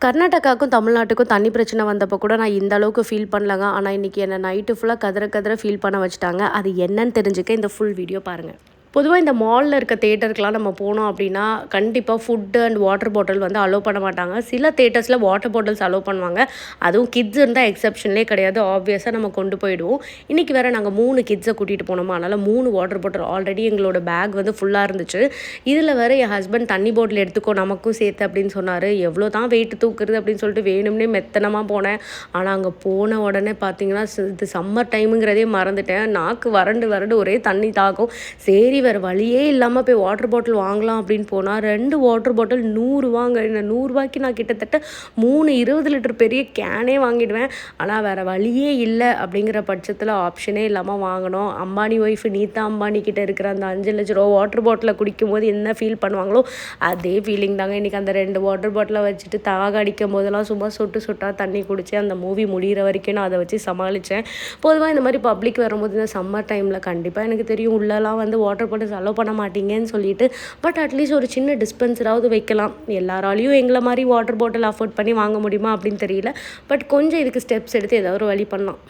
கர்நாடகாவுக்கும் தமிழ்நாட்டுக்கும் தண்ணி பிரச்சனை வந்தப்போ கூட நான் இந்த அளவுக்கு ஃபீல் பண்ணலங்க. ஆனால் இன்றைக்கி என்னை நைட்டு ஃபுல்லாக கதற கதற ஃபீல் பண்ண வச்சுட்டாங்க. அது என்னன்னு தெரிஞ்சுக்க இந்த ஃபுல் வீடியோ பாருங்கள். பொதுவாக இந்த மாலில் இருக்க தேட்டருக்கெலாம் நம்ம போனோம் அப்படின்னா கண்டிப்பாக ஃபுட்டு அண்ட் வாட்டர் பாட்டில் வந்து அலோவ் பண்ண மாட்டாங்க. சில தேட்டர்ஸில் வாட்டர் பாட்டில்ஸ் அலோவ் பண்ணுவாங்க. அதுவும் கிட்ஸ் இருந்தால் எக்ஸப்ஷன்லேயே கிடையாது. ஆப்வியஸாக நம்ம கொண்டு போயிடுவோம். இன்றைக்கி வேறு நாங்கள் 3 கிட்ஸை கூட்டிகிட்டு போனோமா, அதனால் 3 வாட்டர் பாட்டில் ஆல்ரெடி எங்களோட பேக் வந்து ஃபுல்லாக இருந்துச்சு. இதில் வேறு என் ஹஸ்பண்ட் தண்ணி பாட்டில் எடுத்துக்கோ நமக்கும் சேர்த்து அப்படின்னு சொன்னார். எவ்வளோ தான் வெயிட் தூக்குறது அப்படின்னு சொல்லிட்டு வேணும்னே மெத்தனமாக போனேன். ஆனால் அங்கே போன உடனே பார்த்தீங்கன்னா இது சம்மர் டைமுங்கிறதே மறந்துட்டேன். நாக்கு வறண்டு ஒரே தண்ணி தாக்கும். சரி வேறு வழியே இல்லாமல் போய் வாட்டர் பாட்டில் வாங்கலாம் அப்படின்னு போனால் 2 வாட்டர் பாட்டில் 100 ரூபாங்க. இந்த 100 ரூபாய்க்கு நான் கிட்டத்தட்ட 3 20 லிட்டர் பெரிய கேனே வாங்கிடுவேன். ஆனால் வேறு வழியே இல்லை அப்படிங்கிற பட்சத்தில் ஆப்ஷனே இல்லாமல் வாங்கினோம். அம்பானி ஒய்ஃபு நீதா அம்பானி கிட்ட இருக்கிற அந்த 5 லட்ச ரூபா வாட்டர் பாட்டிலை குடிக்கும்போது என்ன ஃபீல் பண்ணுவாங்களோ அதே ஃபீலிங் தாங்க. இன்றைக்கி அந்த 2 வாட்டர் பாட்டிலை வச்சுட்டு தாக அடிக்கும் போதெல்லாம் சும்மா சொட்டாக தண்ணி குடித்து அந்த மூவி முடிகிற வரைக்கும் நான் அதை வச்சு சமாளித்தேன். பொதுவாக இந்த மாதிரி பப்ளிக் வரும்போது இந்த சம்மர் டைமில் கண்டிப்பாக எனக்கு தெரியும் உள்ளெல்லாம் வந்து வாட்டர் பாட்டில்ஸ் அலோவ் பண்ண மாட்டீங்கன்னு சொல்லிட்டு, பட் அட்லீஸ்ட் ஒரு சின்ன டிஸ்பென்சராவது வைக்கலாம். எல்லாராலையும் எங்களை மாதிரி வாட்டர் பாட்டில் அஃபோர்ட் பண்ணி வாங்க முடியுமா அப்படின்னு தெரியல. பட் கொஞ்சம் இதுக்கு ஸ்டெப்ஸ் எடுத்து ஏதாவது ஒரு வழி பண்ணலாம்.